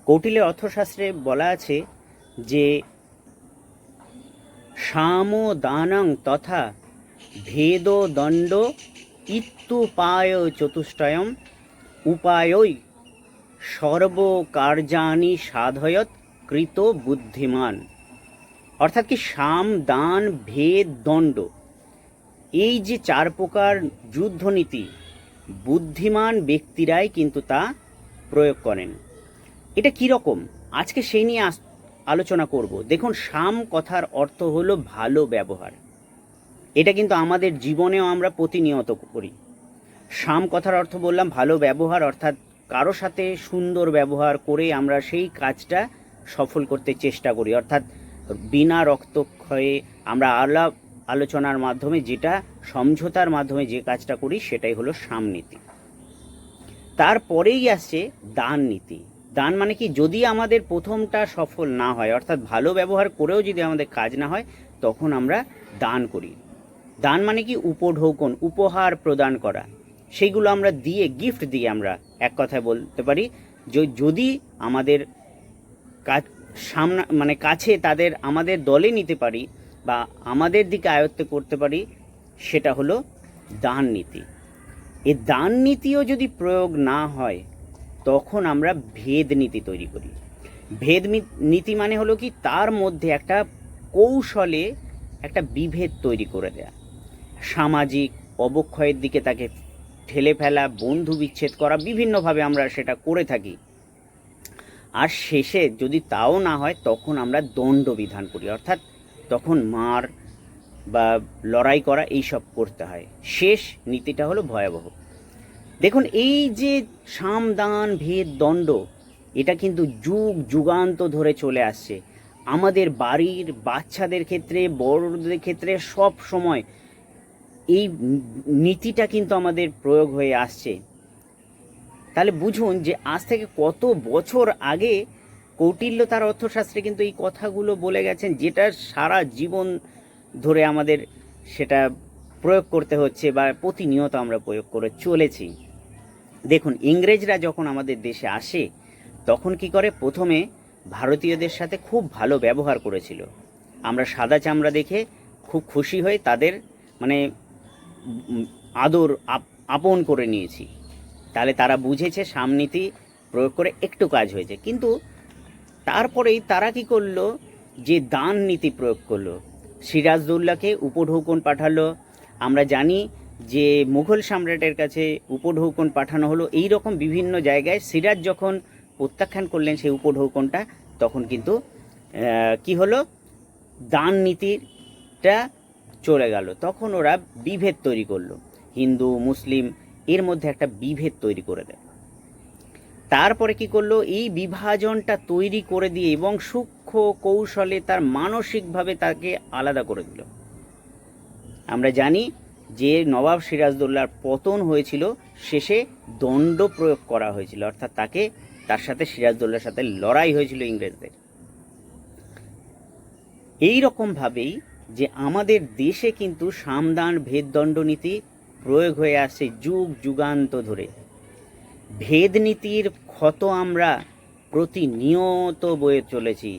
কৌটিল্যের অর্থশাস্ত্রে বলা আছে যে সাম দানং তথা ভেদ দণ্ড ইত্যুপায় চতুষ্টয়ম উপায়ই সর্বকার্যাণি সাধয়ত কৃত বুদ্ধিমান। অর্থাৎ কি সাম দান ভেদ দণ্ড, এই যে চার প্রকার যুদ্ধনীতি বুদ্ধিমান ব্যক্তিরাই কিন্তু তা প্রয়োগ করেন। এটা কীরকম, আজকে সেই নিয়ে আলোচনা করব। দেখুন, সাম কথার অর্থ হলো ভালো ব্যবহার। এটা কিন্তু আমাদের জীবনেও আমরা প্রতিনিয়ত করি। সাম কথার অর্থ বললাম ভালো ব্যবহার, অর্থাৎ কারো সাথে সুন্দর ব্যবহার করে আমরা সেই কাজটা সফল করতে চেষ্টা করি, অর্থাৎ বিনা রক্তক্ষয়ে আমরা আলোচনার মাধ্যমে যেটা সমঝোতার মাধ্যমে যে কাজটা করি সেটাই হলো সামনীতি। তারপরেই আসছে দান নীতি। দান মানে কি, যদি আমাদের প্রথমটা সফল না হয়, অর্থাৎ ভালো ব্যবহার করেও যদি আমাদের কাজ না হয়, তখন আমরা দান করি। দান মানে কি, উপঢৌকন, উপহার প্রদান করা, সেইগুলো আমরা দিয়ে, গিফট দিয়ে আমরা এক কথায় বলতে পারি যদি আমাদের কাছে তাদের আমাদের দলে নিতে পারি বা আমাদের দিকে আয়ত্তে করতে পারি, সেটা হলো দান নীতি। এই দান নীতিও যদি প্রয়োগ না হয়, তখন আমরা ভেদ নীতি তৈরি করি। ভেদ নীতি মানে হলো কি, তার মধ্যে একটা কৌশলে একটা বিভেদ তৈরি করে দেয়া, সামাজিক অবক্ষয়ের দিকে তাকে ঠেলে ফেলা, বন্ধু বিচ্ছেদ করা, বিভিন্নভাবে আমরা সেটা করে থাকি। আর শেষে যদি তাও না হয়, তখন আমরা দণ্ড বিধান করি, অর্থাৎ তখন মার বা লড়াই করা এইসব করতে হয়। শেষ নীতিটা হলো ভয়াবহ। দেখুন, এই যে সাম দান ভেদ দণ্ড, এটা কিন্তু যুগ যুগান্ত ধরে চলে আসছে। আমাদের বাড়ির বাচ্চাদের ক্ষেত্রে, বড়দের ক্ষেত্রে সব সময় এই নীতিটা কিন্তু আমাদের প্রয়োগ হয়ে আসছে। তাহলে বুঝুন যে আজ থেকে কত বছর আগে কৌটিল্য তার অর্থশাস্ত্রে কিন্তু এই কথাগুলো বলে গেছেন, যেটা সারা জীবন ধরে আমাদের সেটা প্রয়োগ করতে হচ্ছে বা প্রতিনিয়ত আমরা প্রয়োগ করে চলেছি। দেখুন, ইংরেজরা যখন আমাদের দেশে আসে, তখন কি করে, প্রথমে ভারতীয়দের সাথে খুব ভালো ব্যবহার করেছিল। আমরা সাদা চামড়া দেখে খুব খুশি হয়ে তাদের আদর আপন করে নিয়েছি। তাহলে তারা বুঝেছে সামনীতি প্রয়োগ করে একটু কাজ হয়েছে। কিন্তু তারপরেই তারা কি করলো, যে দান নীতি প্রয়োগ করলো। সিরাজদৌল্লাকে উপঢৌকন পাঠালো। আমরা জানি যে মুঘল সম্রাটের কাছে উপঢৌকন পাঠানো হলো। এই রকম বিভিন্ন জায়গায় সিরাজ যখন প্রত্যাখ্যান করলেন সেই উপঢৌকনটা, তখন কিন্তু কি হলো, দান নীতিটা চলে গেল। তখন ওরা বিভেদ তৈরি করলো, হিন্দু মুসলিম এর মধ্যে একটা বিভেদ তৈরি করে দেয়। তারপরে কি করলো, এই বিভাজনটা তৈরি করে দিয়ে এবং সূক্ষ্ম কৌশলে তার মানসিকভাবে তাকে আলাদা করে দিল। আমরা জানি যে নবাব সিরাজদৌল্লার পতন হয়েছিল, শেষে দণ্ড প্রয়োগ করা হয়েছিল, অর্থাৎ তার সাথে সিরাজদৌল্লার সাথে লড়াই হয়েছিল ইংরেজদের। এই রকমভাবেই যে আমাদের দেশে কিন্তু সামদান ভেদদণ্ড নীতি প্রয়োগ হয়ে আসছে যুগ যুগান্ত ধরে। ভেদ নীতির ক্ষত আমরা প্রতিনিয়ত বয়ে চলেছি।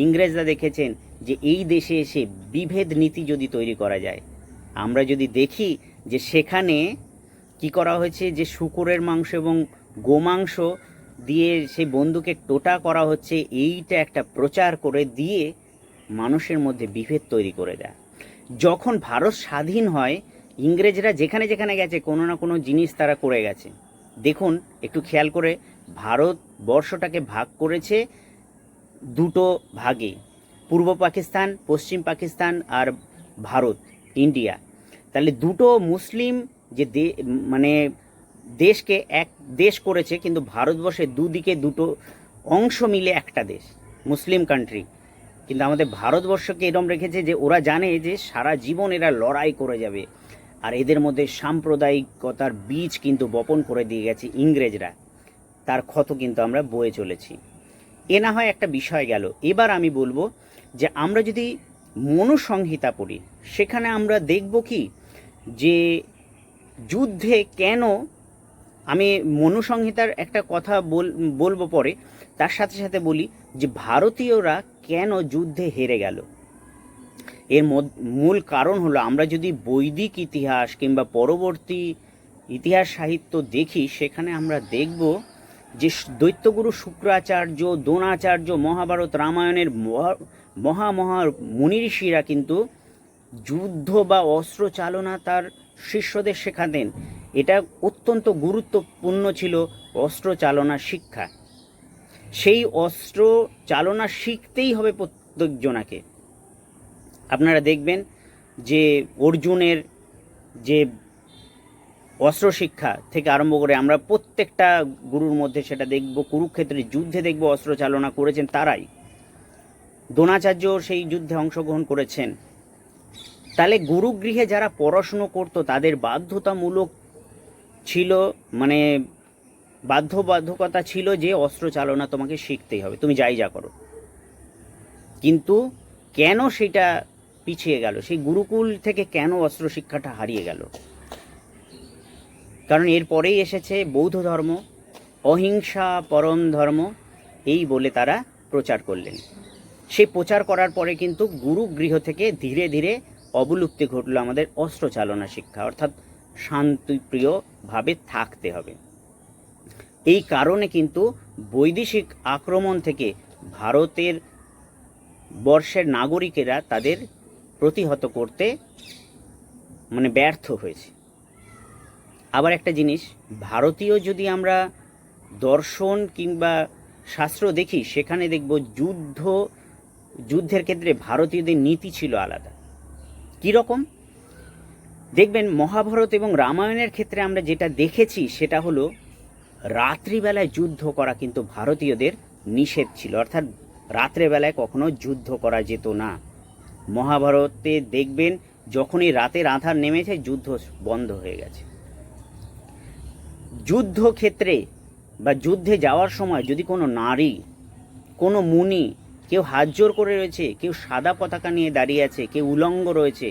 ইংরেজরা দেখেছেন যে এই দেশে এসে বিভেদ নীতি যদি তৈরি করা যায়, আমরা যদি দেখি যে সেখানে কি করা হয়েছে, যে শূকরের মাংস এবং গোমাংস দিয়ে সেই বন্ধুকে টোটা করা হচ্ছে, এইটা একটা প্রচার করে দিয়ে মানুষের মধ্যে বিভেদ তৈরি করে দেয়। যখন ভারত স্বাধীন হয়, ইংরেজরা যেখানে যেখানে গেছে কোনো না কোনো জিনিস তারা করে গেছে। দেখুন, একটু খেয়াল করে, ভারতবর্ষটাকে ভাগ করেছে দুটো ভাগে, পূর্ব পাকিস্তান, পশ্চিম পাকিস্তান আর ভারত, ইন্ডিয়া। তাহলে দুটো মুসলিম যে দেশকে এক দেশ করেছে, কিন্তু ভারতবর্ষের দুদিকে দুটো অংশ মিলে একটা দেশ, মুসলিম কান্ট্রি। কিন্তু আমাদের ভারতবর্ষকে এরম রেখেছে যে ওরা জানে যে সারা জীবন এরা লড়াই করে যাবে, আর এদের মধ্যে সাম্প্রদায়িকতার বীজ কিন্তু বপন করে দিয়ে গেছে ইংরেজরা। তার ক্ষত কিন্তু আমরা বয়ে চলেছি। এ না হয় একটা বিষয় গেল। এবার আমি বলবো যে আমরা যদি মনুসংহিতা পড়ি, সেখানে আমরা দেখব কি, যে যুদ্ধে কেন আমি মনু সংহিতার একটা কথা বলবো পরে, তার সাথে সাথে বলি যে ভারতীয়রা কেন যুদ্ধে হেরে গেল। এর মূল কারণ হলো, আমরা যদি বৈদিক ইতিহাস কিংবা পরবর্তী ইতিহাস সাহিত্য দেখি, সেখানে আমরা দেখব যে দৈত্যগুরু শুক্রাচার্য, দ্রোণাচার্য, মহাভারত রামায়ণের মহা মুনি ঋষিরা কিন্তু যুদ্ধ বা অস্ত্র চালনা তার শিষ্যদের শেখাতেন। এটা অত্যন্ত গুরুত্বপূর্ণ ছিল অস্ত্র চালনা শিক্ষা। সেই অস্ত্র চালনা শিখতেই হবে প্রত্যেকজনাকে। আপনারা দেখবেন যে অর্জুনের যে অস্ত্র শিক্ষা থেকে আরম্ভ করে আমরা প্রত্যেকটা গুরুর মধ্যে সেটা দেখব। কুরুক্ষেত্রের যুদ্ধে দেখব অস্ত্র চালনা করেছেন তারাই। দ্রোণাচার্য সেই যুদ্ধে অংশগ্রহণ করেছেন। তাহলে গুরুগৃহে যারা পড়াশুনো করতো তাদের বাধ্যতামূলক ছিল, মানে বাধ্যবাধকতা ছিল যে অস্ত্র চালনা তোমাকে শিখতেই হবে, তুমি যাই যা করো। কিন্তু কেন সেটা পিছিয়ে গেল? সেই গুরুকুল থেকে কেন অস্ত্র শিক্ষাটা হারিয়ে গেল? কারণ এরপরেই এসেছে বৌদ্ধ ধর্ম, অহিংসা পরম ধর্ম, এই বলে তারা প্রচার করলেন। সেই প্রচার করার পরে কিন্তু গুরুগৃহ থেকে ধীরে ধীরে অবলুপ্তি ঘটল আমাদের অস্ত্র চালনা শিক্ষা, অর্থাৎ শান্তিপ্রিয়ভাবে থাকতে হবে। এই কারণে কিন্তু বৈদেশিক আক্রমণ থেকে ভারতের বর্ষের নাগরিকেরা তাদের প্রতিহত করতে ব্যর্থ হয়েছে। আবার একটা জিনিস, ভারতীয় যদি আমরা দর্শন কিংবা শাস্ত্র দেখি, সেখানে দেখব যুদ্ধের ক্ষেত্রে ভারতীয়দের নীতি ছিল আলাদা। কীরকম দেখবেন, মহাভারত এবং রামায়ণের ক্ষেত্রে আমরা যেটা দেখেছি সেটা হলো রাত্রিবেলায় যুদ্ধ করা কিন্তু ভারতীয়দের নিষেধ ছিল, অর্থাৎ রাত্রেবেলায় কখনো যুদ্ধ করা যেত না। মহাভারতে দেখবেন যখনই রাতের আঁধার নেমেছে যুদ্ধ বন্ধ হয়ে গেছে। যুদ্ধক্ষেত্রে বা যুদ্ধে যাওয়ার সময় যদি কোনো নারী, কোনো মুনি, কেউ হাত জোর করে রয়েছে, কেউ সাদা পতাকা নিয়ে দাঁড়িয়ে আছে, কেউ উলঙ্গ রয়েছে,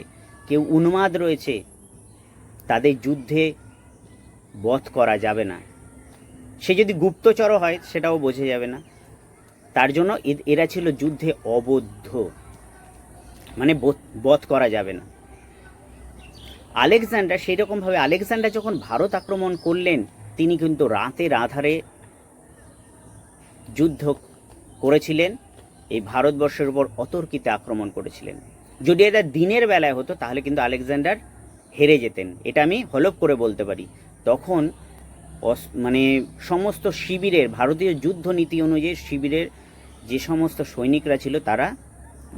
কেউ উন্মাদ রয়েছে, তাদের যুদ্ধে বধ করা যাবে না। সে যদি গুপ্তচর হয় সেটাও বোঝা যাবে না। তার জন্য এরা ছিল যুদ্ধে অবদ্ধ, বধ করা যাবে না। আলেকজান্ডার সেই রকমভাবে, আলেকজান্ডার যখন ভারত আক্রমণ করলেন, তিনি কিন্তু রাতের আধারে যুদ্ধ করেছিলেন, এই ভারতবর্ষের উপর অতর্কিতে আক্রমণ করেছিলেন। যদি এটা দিনের বেলায় হতো তাহলে কিন্তু আলেকজান্ডার হেরে যেতেন, এটা আমি হলফ করে বলতে পারি। তখন সমস্ত শিবিরের, ভারতীয় যুদ্ধ নীতি অনুযায়ী শিবিরের যে সমস্ত সৈনিকরা ছিল তারা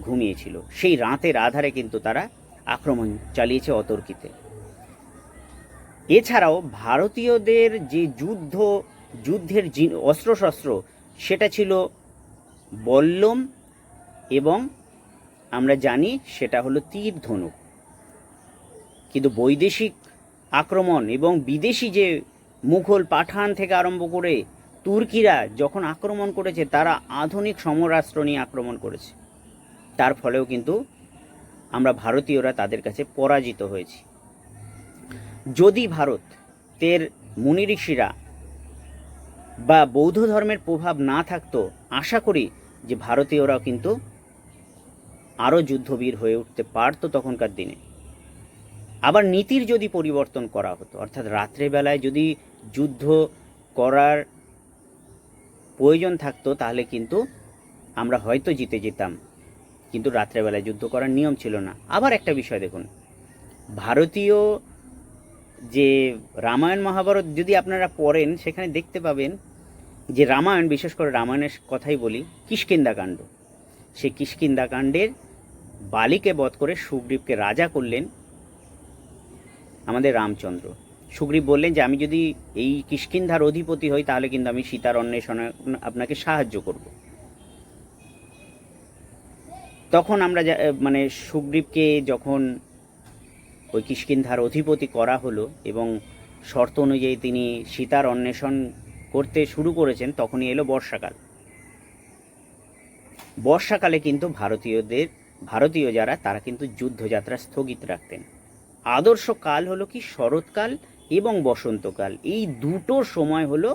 ঘুমিয়েছিল। সেই রাতের আধারে কিন্তু তারা আক্রমণ চালিয়েছে অতর্কিতে। এছাড়াও ভারতীয়দের যে যুদ্ধের অস্ত্রশস্ত্র, সেটা ছিল বল্লম এবং আমরা জানি সেটা হলো তীর ধনুক। কিন্তু বৈদেশিক আক্রমণ এবং বিদেশি যে মুঘল, পাঠান থেকে আরম্ভ করে তুর্কিরা যখন আক্রমণ করেছে, তারা আধুনিক সমরাস্ত্র নিয়ে আক্রমণ করেছে। তার ফলেও কিন্তু আমরা ভারতীয়রা তাদের কাছে পরাজিত হয়েছি। যদি ভারতের মুনি ঋষিরা বা বৌদ্ধ ধর্মের প্রভাব না থাকতো, আশা করি যে ভারতীয়রাও কিন্তু আরও যুদ্ধবীর হয়ে উঠতে পারতো তখনকার দিনে। আবার নীতির যদি পরিবর্তন করা হতো, অর্থাৎ রাত্রেবেলায় যদি যুদ্ধ করার প্রয়োজন থাকতো, তাহলে কিন্তু আমরা হয়তো জিতে যেতাম, কিন্তু রাত্রেবেলায় যুদ্ধ করার নিয়ম ছিল না। আবার একটা বিষয় দেখুন, ভারতীয় যে রামায়ণ মহাভারত যদি আপনারা পড়েন, সেখানে দেখতে পাবেন যে রামায়ণ, বিশেষ করে রামায়ণের কথাই বলি, কিষ্কিন্ধাকাণ্ড। সেই কিষ্কিন্ধাকাণ্ডের বালিকে বধ করে সুগ্রীবকে রাজা করলেন আমাদের রামচন্দ্র। সুগ্রীব বললেন যে আমি যদি এই কিষ্কিন্ধার অধিপতি হই, তাহলে কিন্তু আমি সীতার অন্বেষণে আপনাকে সাহায্য করব। তখন আমরা সুগ্রীবকে যখন ওই কিষ্কিন্ধার অধিপতি করা হলো এবং শর্ত অনুযায়ী তিনি সীতার অন্বেষণ করতে শুরু করেছেন, তখনই এলো বর্ষাকাল। বর্ষাকালে কিন্তু ভারতীয় যারা, তারা কিন্তু যুদ্ধযাত্রা স্থগিত রাখতেন। আদর্শ কাল হলো কি শরৎকাল এবং বসন্তকাল, এই দুটো সময় হলো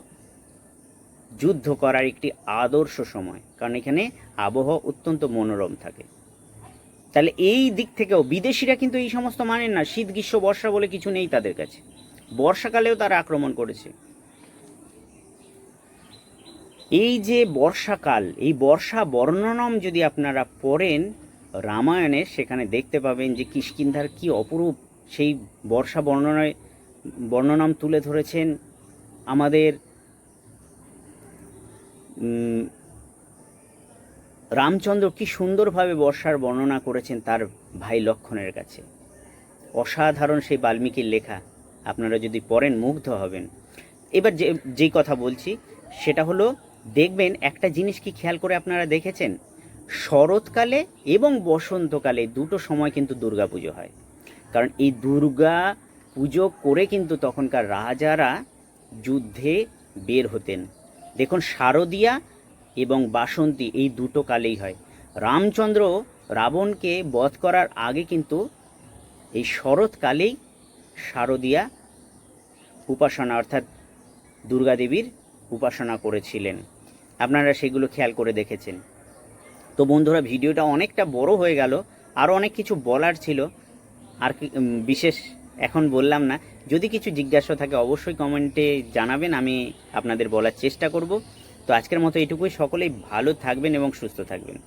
যুদ্ধ করার একটি আদর্শ সময়, কারণ এখানে আবহাওয়া অত্যন্ত মনোরম থাকে। তাহলে এই দিক থেকেও বিদেশিরা কিন্তু এই সমস্ত মানেন না, শীত গ্রীষ্ম বর্ষা বলে কিছু নেই তাদের কাছে, বর্ষাকালেও তারা আক্রমণ করেছে। এই যে বর্ষাকাল, এই বর্ষা বর্ণনম যদি আপনারা পড়েন রামায়ণে, সেখানে দেখতে পাবেন যে কিষ্কিন্ধার কি অপরূপ সেই বর্ষা বর্ণনাম তুলে ধরেছেন আমাদের রামচন্দ্র, কি সুন্দরভাবে বর্ষার বর্ণনা করেছেন তার ভাই লক্ষ্মণের কাছে। অসাধারণ সেই বাল্মীকির লেখা, আপনারা যদি পড়েন মুগ্ধ হবেন। এবার যেই কথা বলছি সেটা হলো, দেখবেন একটা জিনিস কি খেয়াল করে আপনারা দেখেছেন, শরৎকালে এবং বসন্তকালে দুটো সময় কিন্তু দুর্গা পুজো হয়। কারণ এই দুর্গা পুজো করে কিন্তু তখনকার রাজারা যুদ্ধে বের হতেন। দেখুন, শারদীয়া এবং বাসন্তী এই দুটো কালেই হয়। রামচন্দ্র রাবণকে বধ করার আগে কিন্তু এই শরৎকালেই শারদীয়া উপাসনা অর্থাৎ দুর্গা দেবীর উপাসনা করেছিলেন। আপনারা সেগুলো খেয়াল করে দেখেছেন। তো বন্ধুরা, ভিডিওটা অনেকটা বড় হয়ে গেল, আরও অনেক কিছু বলার ছিল, আর বিশেষ এখন বললাম না। যদি কিছু জিজ্ঞাসা থাকে অবশ্যই কমেন্টে জানাবেন, আমি আপনাদের বলার চেষ্টা করব। তো আজকের মতো এটুকুই। সকলেই ভালো থাকবেন এবং সুস্থ থাকবেন।